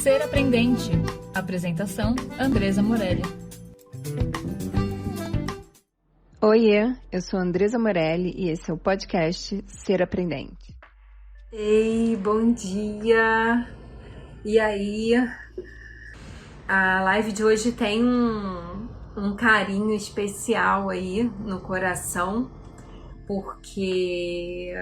Ser Aprendente. Apresentação, Andresa Morelli. Oiê, eu sou Andresa Morelli e esse é o podcast Ser Aprendente. Ei, bom dia! E aí? A live de hoje tem um carinho especial aí no coração, porque,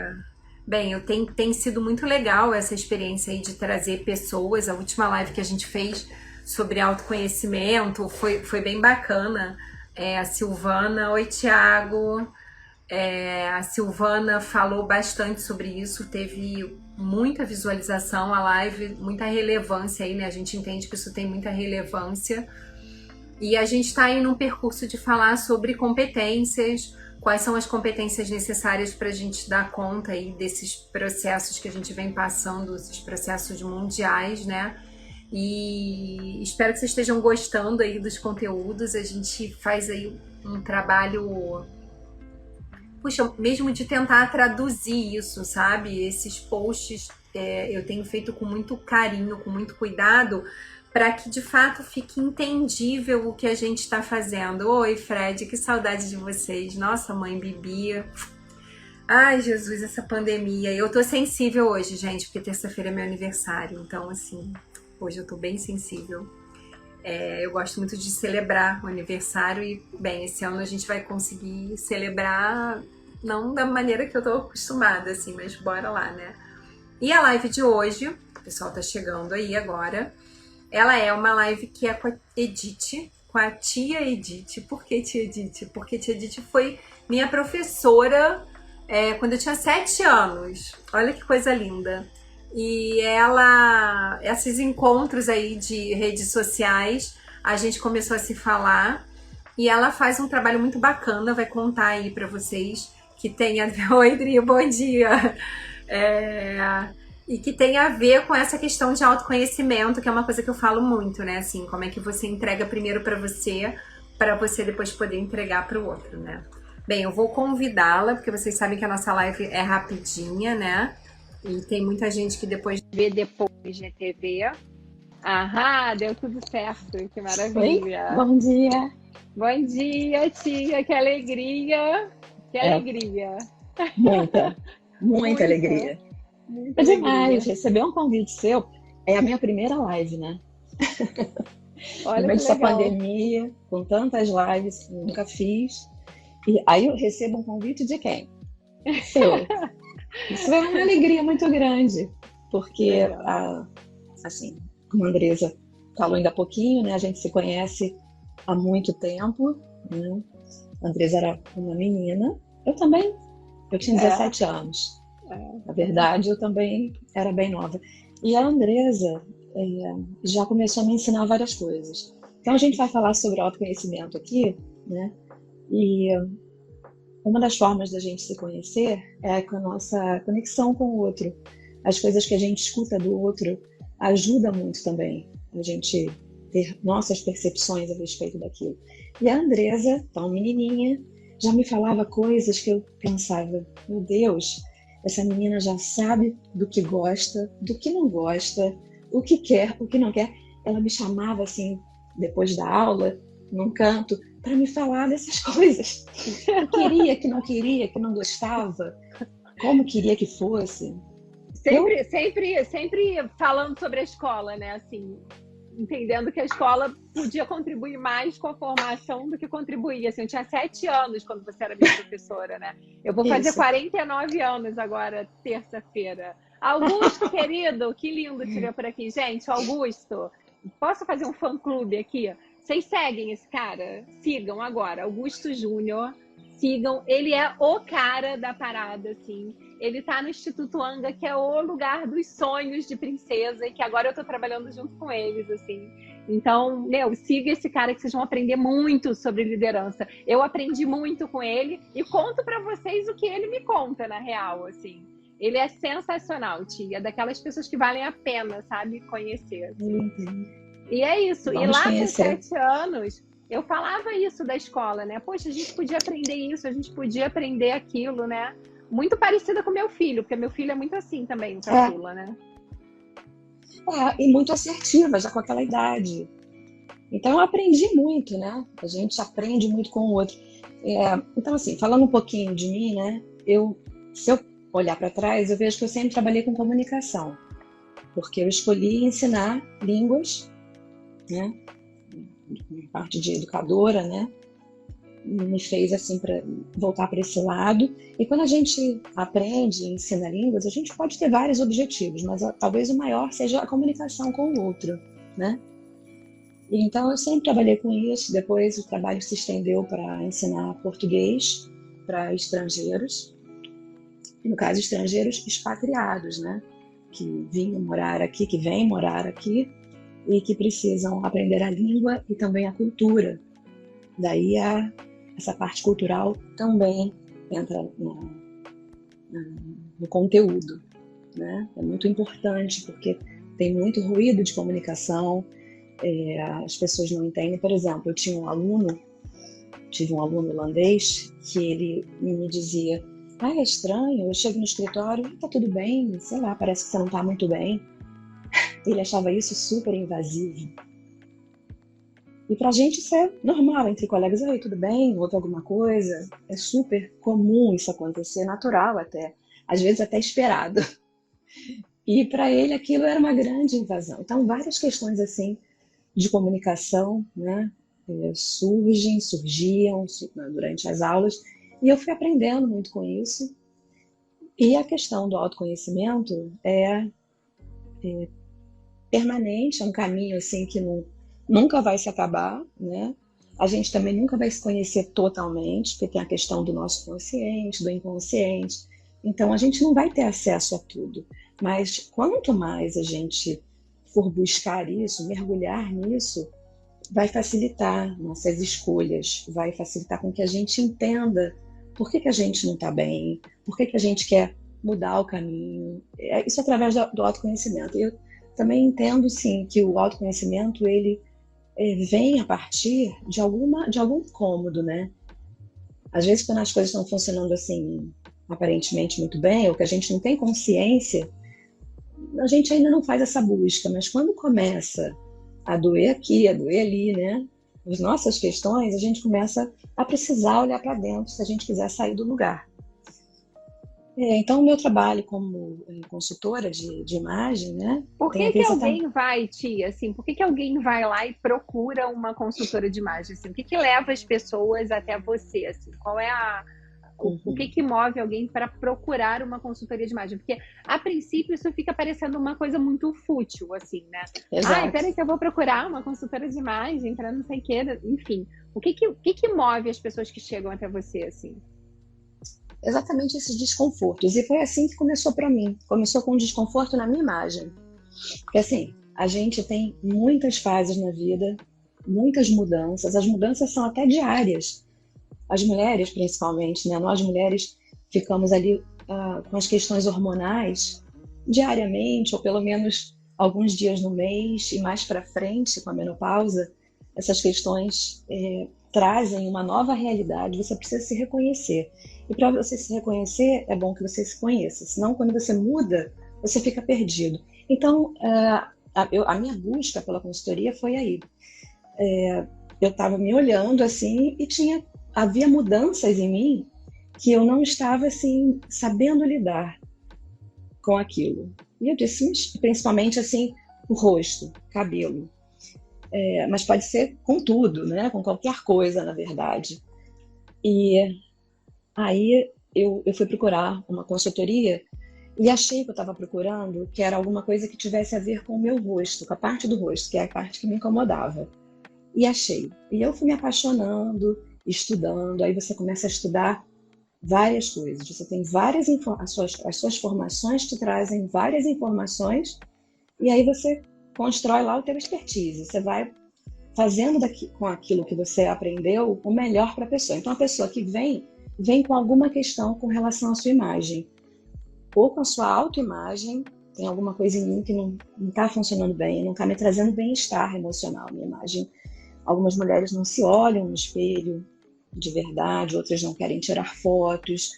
bem, tem sido muito legal essa experiência aí de trazer pessoas. A última live que a gente fez sobre autoconhecimento foi bem bacana. A Silvana, oi Thiago, a Silvana falou bastante sobre isso, teve muita visualização a live, muita relevância aí, né? A gente entende que isso tem muita relevância. E a gente está aí num percurso de falar sobre competências, quais são as competências necessárias para a gente dar conta aí desses processos que a gente vem passando, esses processos mundiais, né? E espero que vocês estejam gostando aí dos conteúdos. A gente faz aí um trabalho, puxa, mesmo de tentar traduzir isso, sabe? Esses posts eu tenho feito com muito carinho, com muito cuidado, para que de fato fique entendível o que a gente está fazendo. Oi, Fred, que saudade de vocês. Nossa, mãe Bibi. Ai, Jesus, essa pandemia. Eu tô sensível hoje, gente, porque terça-feira é meu aniversário. Então, assim, hoje eu tô bem sensível. Eu gosto muito de celebrar o aniversário e, bem, esse ano a gente vai conseguir celebrar, não da maneira que eu tô acostumada, assim, mas bora lá, né? E a live de hoje, o pessoal tá chegando aí agora, ela é uma live que é com a Edith, com a tia Edith. Por que tia Edith? Porque tia Edith foi minha professora quando eu tinha 7 anos. Olha que coisa linda. E esses encontros aí de redes sociais, a gente começou a se falar e ela faz um trabalho muito bacana, vai contar aí pra vocês que tem a ver... Oi, Dri, bom dia! E que tem a ver com essa questão de autoconhecimento, que é uma coisa que eu falo muito, né? Assim, como é que você entrega primeiro pra você, para você depois poder entregar pro outro, né? Bem, eu vou convidá-la, porque vocês sabem que a nossa live é rapidinha, né? E tem muita gente que depois vê depois na TV. Aham, deu tudo certo, que maravilha. Oi, bom dia. Bom dia, tia, que alegria. Que alegria. Muita alegria. Muita É demais, alegria. receber um convite seu é a minha primeira live, né? Olha no meio que dessa legal. pandemia, com tantas lives que eu nunca fiz. E aí eu recebo um convite de quem? Seu. Isso é uma alegria muito grande, porque, assim, como a Andresa falou ainda há pouquinho, né? A gente se conhece há muito tempo, né? A Andresa era uma menina, eu também, eu tinha 17 anos. Na verdade, eu também era bem nova. E a Andresa já começou a me ensinar várias coisas. Então, a gente vai falar sobre autoconhecimento aqui, né? E uma das formas da gente se conhecer é com a nossa conexão com o outro. As coisas que a gente escuta do outro ajuda muito também a gente ter nossas percepções a respeito daquilo. E a Andresa, tão menininha, já me falava coisas que eu pensava, meu Deus, essa menina já sabe do que gosta, do que não gosta, o que quer, o que não quer. Ela me chamava assim, depois da aula, num canto, para me falar dessas coisas. Eu queria, que não gostava, como queria que fosse. Sempre falando sobre a escola, né? Assim, entendendo que a escola podia contribuir mais com a formação do que contribuía. Assim, eu tinha 7 anos quando você era minha professora, né? Eu vou fazer 49 anos agora, terça-feira. Augusto, querido, que lindo te ver por aqui. Gente, Augusto, posso fazer um fã-clube aqui? Vocês seguem esse cara? Sigam agora, Augusto Júnior. Sigam, ele é o cara da parada, assim. Ele tá no Instituto Anga, que é o lugar dos sonhos de princesa, e que agora eu tô trabalhando junto com eles, assim. Então, siga esse cara que vocês vão aprender muito sobre liderança. Eu aprendi muito com ele e conto pra vocês o que ele me conta, na real, assim. Ele é sensacional, tia. Daquelas pessoas que valem a pena, sabe, conhecer, assim. E é isso. Vamos e lá conhecer. com 7 anos, eu falava isso da escola, né? Poxa, a gente podia aprender isso, a gente podia aprender aquilo, né? Muito parecida com meu filho, porque meu filho é muito assim também, o caçula, né? E muito assertiva, já com aquela idade. Então eu aprendi muito, né? A gente aprende muito com o outro. Então, assim, falando um pouquinho de mim, né? Se eu olhar para trás, eu vejo que eu sempre trabalhei com comunicação, porque eu escolhi ensinar línguas, né? Parte de educadora, né? Me fez assim para voltar para esse lado. E quando a gente aprende e ensina línguas, a gente pode ter vários objetivos, mas talvez o maior seja a comunicação com o outro, né? E então eu sempre trabalhei com isso. Depois o trabalho se estendeu para ensinar português para estrangeiros, no caso estrangeiros expatriados, né? Que vinham morar aqui, que vêm morar aqui e que precisam aprender a língua e também a cultura. Daí essa parte cultural também entra no conteúdo, né? É muito importante porque tem muito ruído de comunicação, as pessoas não entendem. Por exemplo, eu tive um aluno holandês que ele me dizia: é estranho, eu chego no escritório, tá tudo bem, sei lá, parece que você não tá muito bem. Ele achava isso super invasivo. E pra gente isso é normal, entre colegas: oi, tudo bem? Houve alguma coisa? É super comum isso acontecer, natural até, às vezes até esperado. E para ele aquilo era uma grande invasão. Então várias questões assim de comunicação, né, surgiam durante as aulas, e eu fui aprendendo muito com isso. E a questão do autoconhecimento é permanente, é um caminho assim que nunca vai se acabar, né? A gente também nunca vai se conhecer totalmente, porque tem a questão do nosso consciente, do inconsciente. Então a gente não vai ter acesso a tudo. Mas quanto mais a gente for buscar isso, mergulhar nisso, vai facilitar nossas escolhas, vai facilitar com que a gente entenda por que a gente não está bem, por que a gente quer mudar o caminho. Isso através do autoconhecimento. Eu também entendo, sim, que o autoconhecimento ele vem a partir de algum incômodo, né? Às vezes, quando as coisas estão funcionando assim, aparentemente muito bem, ou que a gente não tem consciência, a gente ainda não faz essa busca, mas quando começa a doer aqui, a doer ali, né? As nossas questões, a gente começa a precisar olhar para dentro se a gente quiser sair do lugar. Então, o meu trabalho como consultora de imagem, né? Por que alguém vai, Tia, assim, por que alguém vai lá e procura uma consultora de imagem? Assim, o que leva as pessoas até você? Assim, qual é o que move alguém para procurar uma consultoria de imagem? Porque, a princípio, isso fica parecendo uma coisa muito fútil, assim, né? Exato. Peraí que eu vou procurar uma consultora de imagem para não sei o quê. Enfim, o que move as pessoas que chegam até você, assim? Exatamente esses desconfortos. E foi assim que começou para mim. Começou com um desconforto na minha imagem. Porque, assim, a gente tem muitas fases na vida, muitas mudanças. As mudanças são até diárias. As mulheres, principalmente, né? Nós mulheres ficamos ali com as questões hormonais diariamente, ou pelo menos alguns dias no mês, e mais para frente, com a menopausa, essas questões trazem uma nova realidade. Você precisa se reconhecer. E para você se reconhecer, é bom que você se conheça. Senão, quando você muda, você fica perdido. Então, a minha busca pela consultoria foi aí. Eu estava me olhando assim e havia mudanças em mim que eu não estava assim sabendo lidar com aquilo. E eu disse, mas, principalmente assim, o rosto, cabelo. Mas pode ser com tudo, né? Com qualquer coisa, na verdade. E aí eu fui procurar uma consultoria e achei que eu estava procurando que era alguma coisa que tivesse a ver com o meu rosto, com a parte do rosto, que é a parte que me incomodava. E achei. E eu fui me apaixonando, estudando. Aí você começa a estudar várias coisas. Você tem várias as suas formações te trazem várias informações e aí você constrói lá o teu expertise. Você vai fazendo com aquilo que você aprendeu o melhor para a pessoa. Então a pessoa que vem com alguma questão com relação à sua imagem ou com a sua autoimagem. Tem alguma coisa em mim que não está funcionando bem, não está me trazendo bem-estar emocional, minha imagem. Algumas mulheres não se olham no espelho de verdade, outras não querem tirar fotos,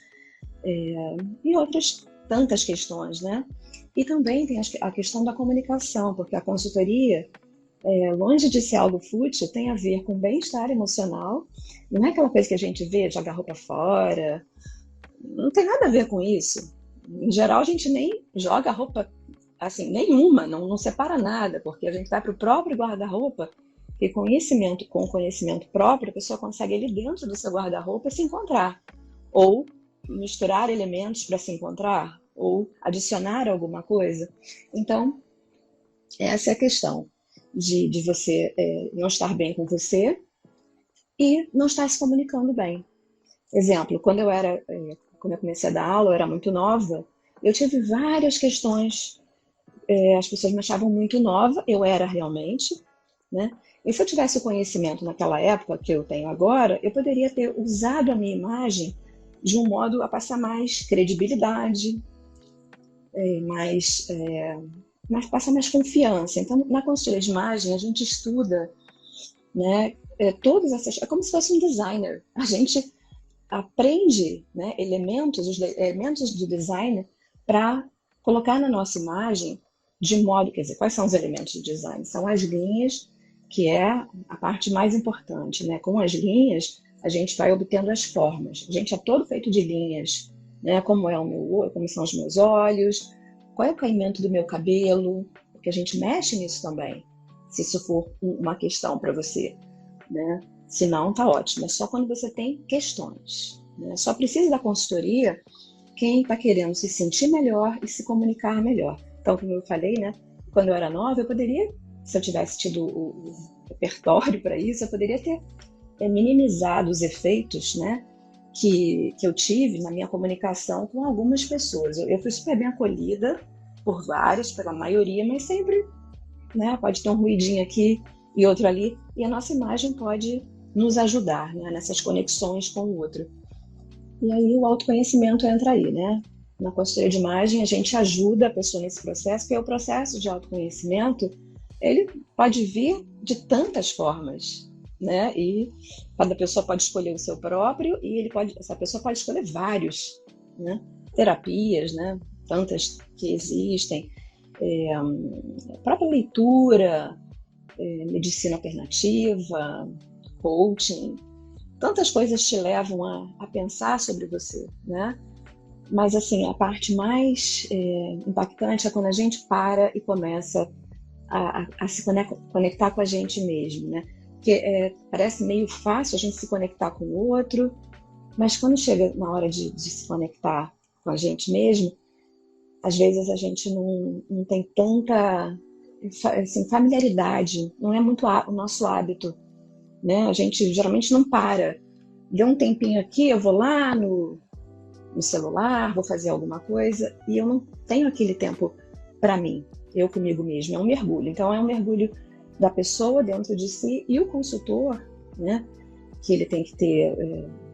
e outras tantas questões, né? E também tem a questão da comunicação, porque a consultoria, longe de ser algo fútil, tem a ver com bem-estar emocional. Não é aquela coisa que a gente vê, jogar roupa fora. Não tem nada a ver com isso. Em geral, a gente nem joga roupa, assim, nenhuma, não separa nada, porque a gente vai para o próprio guarda-roupa e com conhecimento próprio, a pessoa consegue ali dentro do seu guarda-roupa se encontrar. Ou misturar elementos para se encontrar, ou adicionar alguma coisa. Então, essa é a questão de você não estar bem com você e não estar se comunicando bem. Exemplo, quando eu comecei a dar aula, eu era muito nova, eu tive várias questões, as pessoas me achavam muito nova, eu era realmente, né? E se eu tivesse o conhecimento naquela época que eu tenho agora, eu poderia ter usado a minha imagem de um modo a passar mais credibilidade, passar mais confiança. Então, na consultoria de imagem, a gente estuda, né, todas essas... É como se fosse um designer. A gente aprende, né, os elementos do design para colocar na nossa imagem de modo... Quer dizer, quais são os elementos do design? São as linhas, que é a parte mais importante, né? Com as linhas, a gente vai obtendo as formas. A gente é todo feito de linhas, né? Como são os meus olhos, qual é o caimento do meu cabelo, porque a gente mexe nisso também, se isso for uma questão para você, né? Se não, tá ótimo. É só quando você tem questões, né? Só precisa da consultoria quem está querendo se sentir melhor e se comunicar melhor. Então, como eu falei, né? Quando eu era nova, eu poderia, se eu tivesse tido o repertório para isso, eu poderia ter minimizado os efeitos, né, que eu tive na minha comunicação com algumas pessoas. Eu fui super bem acolhida por várias, pela maioria, mas sempre, né, pode ter um ruidinho aqui e outro ali, e a nossa imagem pode nos ajudar, né, nessas conexões com o outro. E aí o autoconhecimento entra aí, né? Na consultoria de imagem, a gente ajuda a pessoa nesse processo, porque o processo de autoconhecimento, ele pode vir de tantas formas, né? E cada pessoa pode escolher o seu próprio e essa pessoa pode escolher vários, né? Terapias, né? Tantas que existem, a própria leitura, medicina alternativa, coaching, tantas coisas te levam a pensar sobre você, né? Mas assim, a parte mais impactante é quando a gente para e começa a se conectar com a gente mesmo, né? Porque parece meio fácil a gente se conectar com o outro, mas quando chega na hora de se conectar com a gente mesmo, às vezes a gente não tem tanta assim, familiaridade, não é muito o nosso hábito, né? A gente geralmente não para. Deu um tempinho aqui, eu vou lá no celular, vou fazer alguma coisa, e eu não tenho aquele tempo para mim, eu comigo mesmo, é um mergulho. Então é um mergulho da pessoa dentro de si e o consultor, né, que ele tem que ter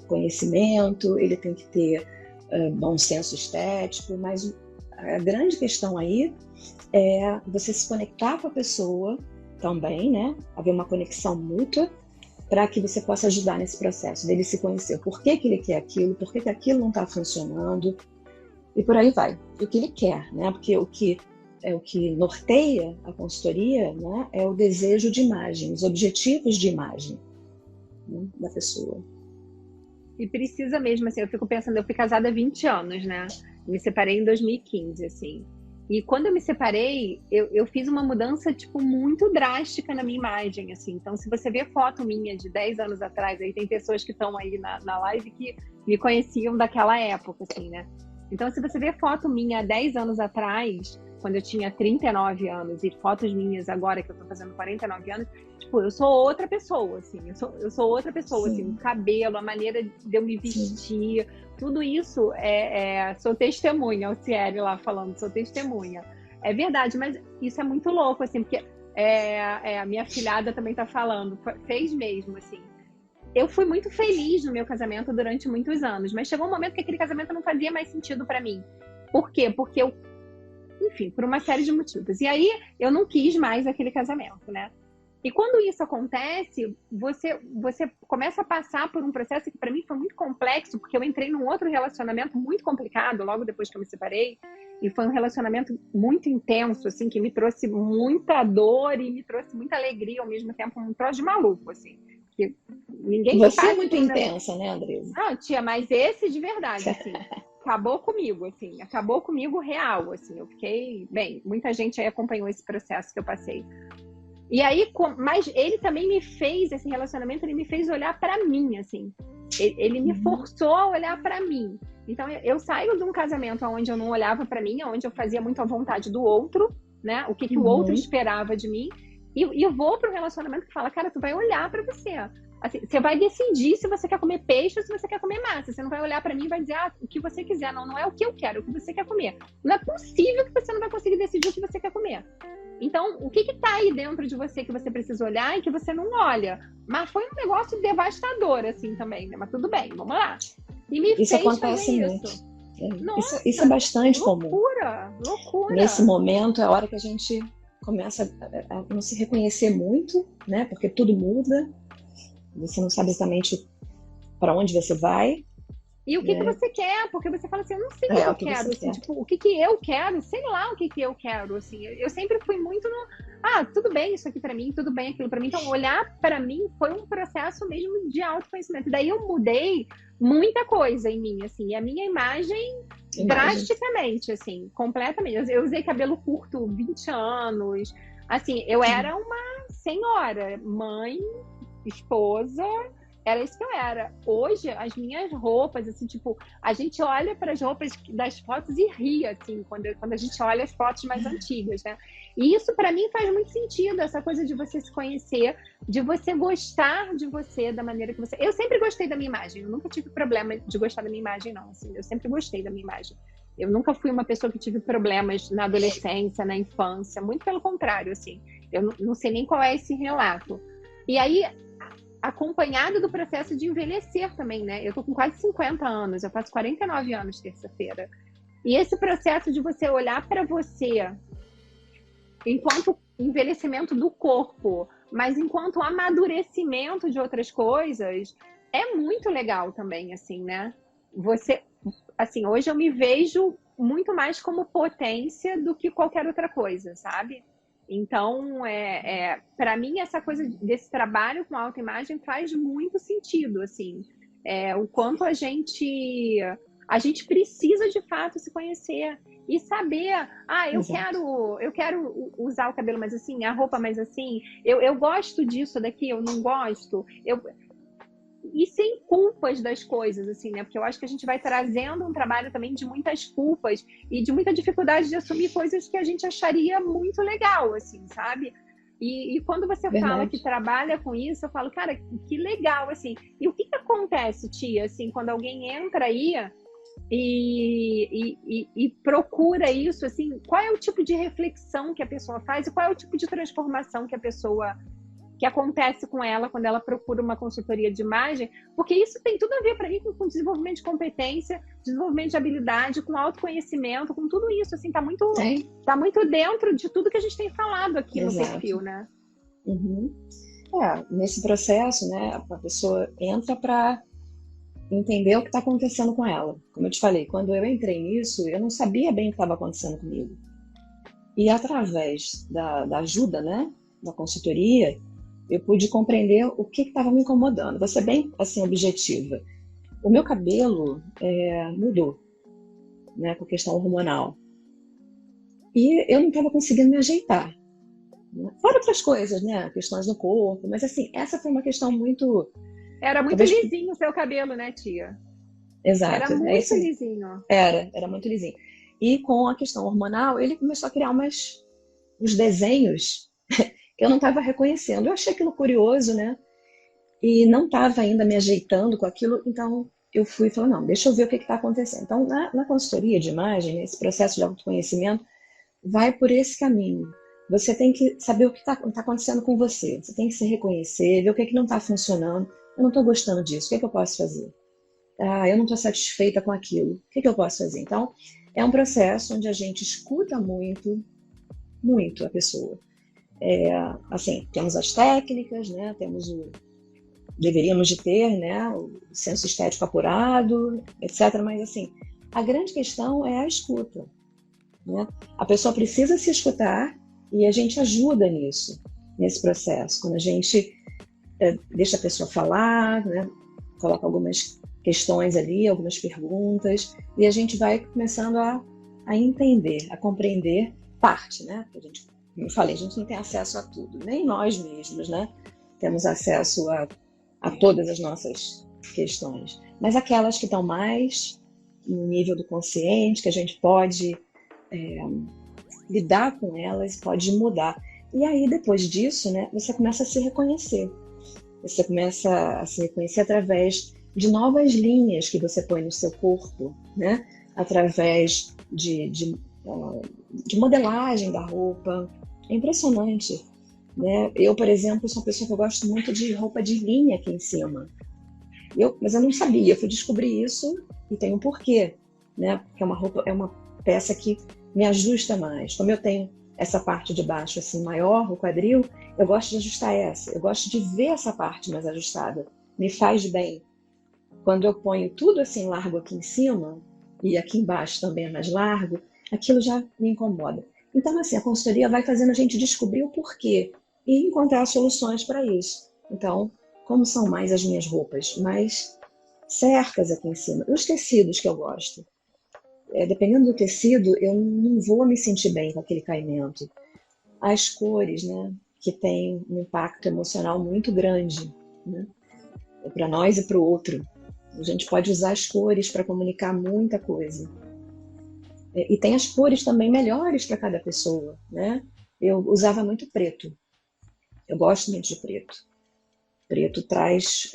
conhecimento, ele tem que ter bom senso estético, mas a grande questão aí é você se conectar com a pessoa também, né, haver uma conexão mútua, para que você possa ajudar nesse processo dele se conhecer. Por que ele quer aquilo, por que aquilo não está funcionando, e por aí vai. E o que ele quer, né? Porque o que norteia a consultoria, né, é o desejo de imagem, os objetivos de imagem, né, da pessoa. E precisa mesmo, assim, eu fico pensando, eu fui casada há 20 anos, né? Me separei em 2015, assim. E quando eu me separei, eu fiz uma mudança, tipo, muito drástica na minha imagem, assim. Então, se você vê foto minha de 10 anos atrás, aí tem pessoas que estão aí na live que me conheciam daquela época, assim, né? Então, se você vê foto minha há 10 anos atrás, quando eu tinha 39 anos, e fotos minhas agora, que eu tô fazendo 49 anos, tipo, eu sou outra pessoa, assim. Eu sou outra pessoa, assim. O cabelo, a maneira de eu me vestir... Sim. Tudo isso sou testemunha, o Cieri lá falando, sou testemunha. É verdade, mas isso é muito louco, assim, porque a minha filhada também tá falando, fez mesmo, assim. Eu fui muito feliz no meu casamento durante muitos anos, mas chegou um momento que aquele casamento não fazia mais sentido para mim. Por quê? Porque enfim, por uma série de motivos. E aí, eu não quis mais aquele casamento, né? E quando isso acontece, você começa a passar por um processo que para mim foi muito complexo, porque eu entrei num outro relacionamento muito complicado logo depois que eu me separei, e foi um relacionamento muito intenso, assim, que me trouxe muita dor e me trouxe muita alegria ao mesmo tempo, um troço de maluco, assim. Que ninguém Você passa é muito por um negócio- intensa, né, Andresa? Não, tia, mas esse de verdade, assim, acabou comigo, assim, acabou comigo real, assim. Eu fiquei, bem, muita gente aí acompanhou esse processo que eu passei. E aí, mas ele também me fez, esse relacionamento, ele me fez olhar pra mim, assim. Ele me forçou a olhar pra mim. Então, eu saio de um casamento onde eu não olhava pra mim, onde eu fazia muito a vontade do outro, né? O que o outro esperava de mim. E eu vou para um relacionamento que fala, cara, tu vai olhar para você. Assim, você vai decidir se você quer comer peixe ou se você quer comer massa. Você não vai olhar para mim e vai dizer, o que você quiser. Não, não é o que eu quero, é o que você quer comer. Não é possível que você não vai conseguir decidir o que você quer comer. Então, o que tá aí dentro de você que você precisa olhar e que você não olha? Mas foi um negócio devastador, assim, também, né? Mas tudo bem, vamos lá. E me Isso fez acontece fazer muito. isso. Nossa, isso é bastante comum. Loucura. Nesse momento é a hora que a gente começa a não se reconhecer muito, né? Porque tudo muda. Você não sabe exatamente para onde você vai. E o que você quer? Porque você fala assim, eu não sei o que eu quero. Assim, tipo, o que eu quero? Sei lá o que eu quero. Assim, eu sempre fui muito no... tudo bem isso aqui para mim, tudo bem aquilo para mim. Então, olhar para mim foi um processo mesmo de autoconhecimento. Daí eu mudei muita coisa em mim, assim. E a minha imagem drasticamente, assim, completamente. Eu usei cabelo curto 20 anos. Assim, eu era uma senhora, mãe, esposa... Era isso que eu era. Hoje, as minhas roupas, assim, tipo, a gente olha para as roupas das fotos e ri, assim, quando a gente olha as fotos mais antigas, né? E isso, para mim, faz muito sentido, essa coisa de você se conhecer, de você gostar de você, da maneira que você... Eu sempre gostei da minha imagem, eu nunca tive problema de gostar da minha imagem, não, assim, eu sempre gostei da minha imagem. Eu nunca fui uma pessoa que tive problemas na adolescência, na infância, muito pelo contrário, assim. Eu não sei nem qual é esse relato. E aí... acompanhado do processo de envelhecer também, né? Eu tô com quase 50 anos, eu faço 49 anos terça-feira. E esse processo de você olhar para você enquanto envelhecimento do corpo, mas enquanto amadurecimento de outras coisas, é muito legal também, assim, né? Você, assim, hoje eu me vejo muito mais como potência do que qualquer outra coisa, sabe? Então, para mim, essa coisa desse trabalho com autoimagem faz muito sentido, assim. O quanto a gente precisa, de fato, se conhecer e saber, eu quero usar o cabelo mais assim, a roupa mais assim, eu gosto disso daqui, eu não gosto. E sem culpas das coisas, assim, né? Porque eu acho que a gente vai trazendo um trabalho também de muitas culpas e de muita dificuldade de assumir coisas que a gente acharia muito legal, assim, sabe? E quando você fala que trabalha com isso, eu falo, cara, que legal, assim. E o que acontece, tia, assim, quando alguém entra aí e procura isso, assim, qual é o tipo de reflexão que a pessoa faz e qual é o tipo de transformação que acontece com ela quando ela procura uma consultoria de imagem, porque isso tem tudo a ver para mim com desenvolvimento de competência, desenvolvimento de habilidade, com autoconhecimento, com tudo isso, assim, tá muito dentro de tudo que a gente tem falado aqui no perfil, né? Nesse processo, né, a pessoa entra para entender o que está acontecendo com ela. Como eu te falei, quando eu entrei nisso, eu não sabia bem o que estava acontecendo comigo. E através da ajuda, né, da consultoria, eu pude compreender o que estava me incomodando. Vou ser bem, assim, objetiva. O meu cabelo mudou, né, com a questão hormonal. E eu não estava conseguindo me ajeitar. Fora outras coisas, né, questões no corpo. Mas, assim, essa foi uma questão muito... Era muito lisinho o seu cabelo, né, tia? Exato. Era muito lisinho. Era muito lisinho. E com a questão hormonal, ele começou a criar uns desenhos que eu não estava reconhecendo. Eu achei aquilo curioso, né? E não estava ainda me ajeitando com aquilo, então eu fui e falei, não, deixa eu ver o que está acontecendo. Então, na consultoria de imagem, esse processo de autoconhecimento vai por esse caminho. Você tem que saber o que está acontecendo com você. Você tem que se reconhecer, ver o que não está funcionando. Eu não estou gostando disso, o que eu posso fazer? Eu não estou satisfeita com aquilo, o que eu posso fazer? Então, é um processo onde a gente escuta muito, muito a pessoa. Assim, temos as técnicas, né? Deveríamos de ter, né? O senso estético apurado, etc. Mas, assim, a grande questão é a escuta, né? A pessoa precisa se escutar e a gente ajuda nisso, nesse processo. Quando a gente deixa a pessoa falar, né? Coloca algumas questões ali, algumas perguntas, e a gente vai começando a entender, a compreender parte, né? A gente, como eu falei, a gente não tem acesso a tudo, nem nós mesmos, né? Temos acesso a todas as nossas questões, mas aquelas que estão mais no nível do consciente, que a gente pode lidar com elas, pode mudar. E aí, depois disso, né, você começa a se reconhecer. Você começa a se reconhecer através de novas linhas que você põe no seu corpo, né? Através de modelagem da roupa. É impressionante, né? Eu, por exemplo, sou uma pessoa que eu gosto muito de roupa de linha aqui em cima. Mas eu não sabia, eu fui descobrir isso e tem um porquê, né? Porque é uma peça que me ajusta mais. Como eu tenho essa parte de baixo assim maior, o quadril, eu gosto de ajustar essa. Eu gosto de ver essa parte mais ajustada. Me faz bem. Quando eu ponho tudo assim largo aqui em cima e aqui embaixo também é mais largo, aquilo já me incomoda. Então, assim, a consultoria vai fazendo a gente descobrir o porquê e encontrar soluções para isso. Então, como são mais as minhas roupas? Mais certas aqui em cima. Os tecidos que eu gosto. Dependendo do tecido, eu não vou me sentir bem com aquele caimento. As cores, né? Que tem um impacto emocional muito grande, né? Para nós e para o outro. A gente pode usar as cores para comunicar muita coisa. E tem as cores também melhores para cada pessoa, né? Eu usava muito preto. Eu gosto muito de preto. Preto traz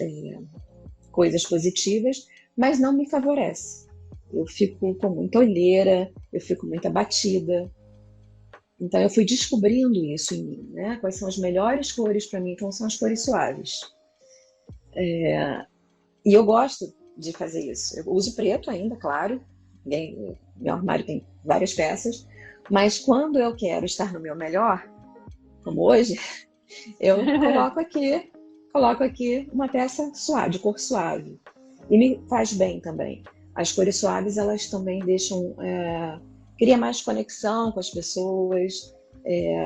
coisas positivas, mas não me favorece. Eu fico com muita olheira, eu fico muito abatida. Então eu fui descobrindo isso em mim, né? Quais são as melhores cores para mim, então são as cores suaves. E eu gosto de fazer isso. Eu uso preto ainda, claro. Meu armário tem várias peças. Mas quando eu quero estar no meu melhor, como hoje, eu coloco aqui uma peça suave, de cor suave. E me faz bem também. As cores suaves, elas também deixam... cria mais conexão com as pessoas.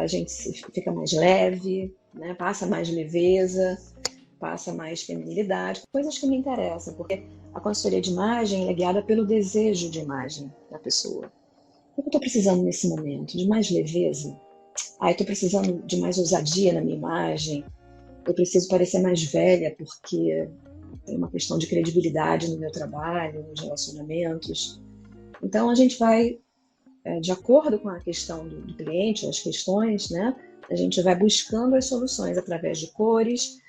A gente fica mais leve, né? Passa mais leveza. Passa mais feminilidade, coisas que me interessam, porque a consultoria de imagem é guiada pelo desejo de imagem da pessoa. O que eu estou precisando nesse momento? De mais leveza? Eu estou precisando de mais ousadia na minha imagem? Eu preciso parecer mais velha porque tem uma questão de credibilidade no meu trabalho, nos relacionamentos. Então a gente vai, de acordo com a questão do cliente, as questões, né? A gente vai buscando as soluções através de cores,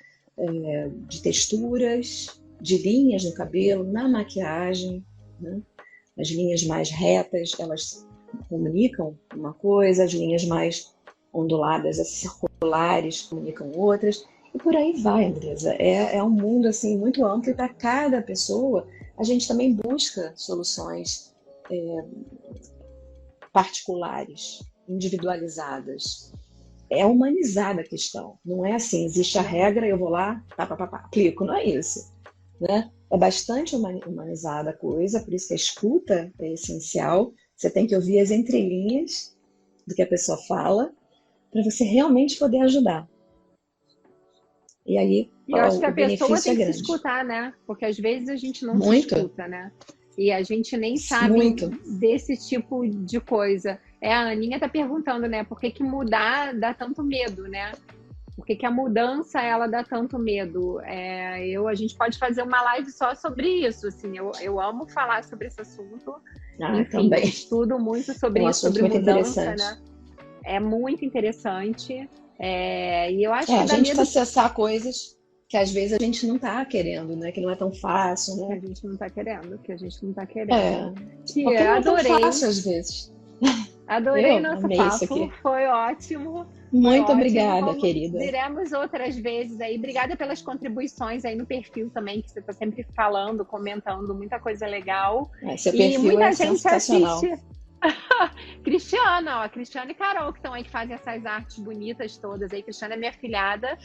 de texturas, de linhas no cabelo, na maquiagem, né? As linhas mais retas, elas comunicam uma coisa, as linhas mais onduladas, as circulares, comunicam outras, e por aí vai, Andresa. É um mundo assim, muito amplo, e para cada pessoa, a gente também busca soluções particulares, individualizadas. É humanizada a questão. Não é assim, existe a regra, eu vou lá, clico. Não é isso, né? É bastante humanizada a coisa, por isso que a escuta é essencial. Você tem que ouvir as entrelinhas do que a pessoa fala, para você realmente poder ajudar. E aí, eu acho que a pessoa tem que grande. se escutar, né? Porque às vezes a gente não muito. Se escuta, né? E a gente nem sabe desse tipo de coisa. A Aninha tá perguntando, né? Por que mudar dá tanto medo, né? Por que a mudança, ela dá tanto medo? A gente pode fazer uma live só sobre isso, assim. Eu amo falar sobre esse assunto. Enfim, também. Estudo muito sobre isso, sobre mudança, né? É muito interessante. E eu acho que a gente vai acessar coisas que às vezes a gente não está querendo, né? Que não é tão fácil, né? Que a gente não está querendo, Tia, adorei. É tão fácil às vezes. Adorei nosso papo, foi ótimo. Muito obrigada, querida. Diremos outras vezes aí. Obrigada pelas contribuições aí no perfil também, que você está sempre falando, comentando muita coisa legal. Seu perfil muita é gente sensacional. assiste. Cristiana, ó, Cristiana e Carol, que estão aí, que fazem essas artes bonitas todas aí. Cristiana é minha filhada.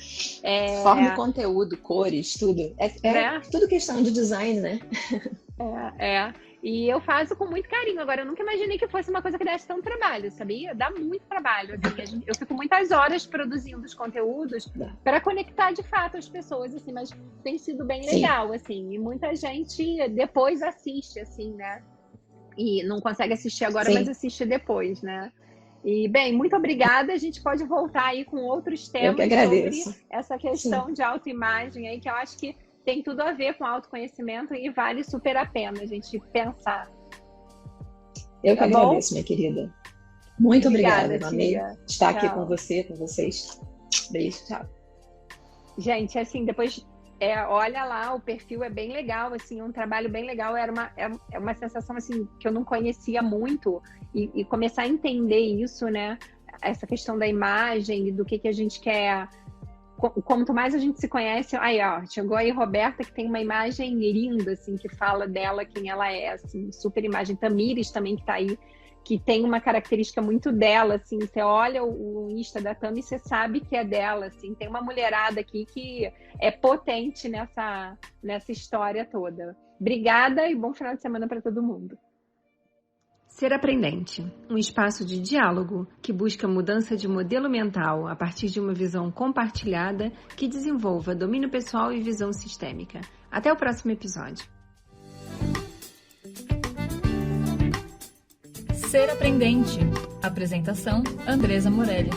Forma o conteúdo, cores, tudo. Né? Tudo questão de design, né? E eu faço com muito carinho. Agora, eu nunca imaginei que fosse uma coisa que desse tanto trabalho, sabia? Dá muito trabalho. Assim, eu fico muitas horas produzindo os conteúdos para conectar de fato as pessoas, assim, mas tem sido bem legal, assim. E muita gente depois assiste, assim, né? E não consegue assistir agora, mas assiste depois, né? E, bem, muito obrigada. A gente pode voltar aí com outros temas sobre essa questão de autoimagem aí, que eu acho que tem tudo a ver com autoconhecimento e vale super a pena a gente pensar. Eu que agradeço, minha querida. Muito obrigada. Amei estar aqui com você, com vocês. Beijo, tchau. Gente, assim, depois olha lá, o perfil é bem legal, assim, um trabalho bem legal. É uma sensação, assim, que eu não conhecia muito e começar a entender isso, né? Essa questão da imagem e do que a gente quer. Quanto mais a gente se conhece, aí, ó, chegou aí Roberta, que tem uma imagem linda, assim, que fala dela, quem ela é, assim, super imagem. Tamires também, que tá aí, que tem uma característica muito dela, assim, você olha o Insta da Tami e você sabe que é dela, assim, tem uma mulherada aqui que é potente nessa história toda. Obrigada e bom final de semana para todo mundo. Ser Aprendente, um espaço de diálogo que busca mudança de modelo mental a partir de uma visão compartilhada que desenvolva domínio pessoal e visão sistêmica. Até o próximo episódio. Ser Aprendente. Apresentação: Andresa Morelli.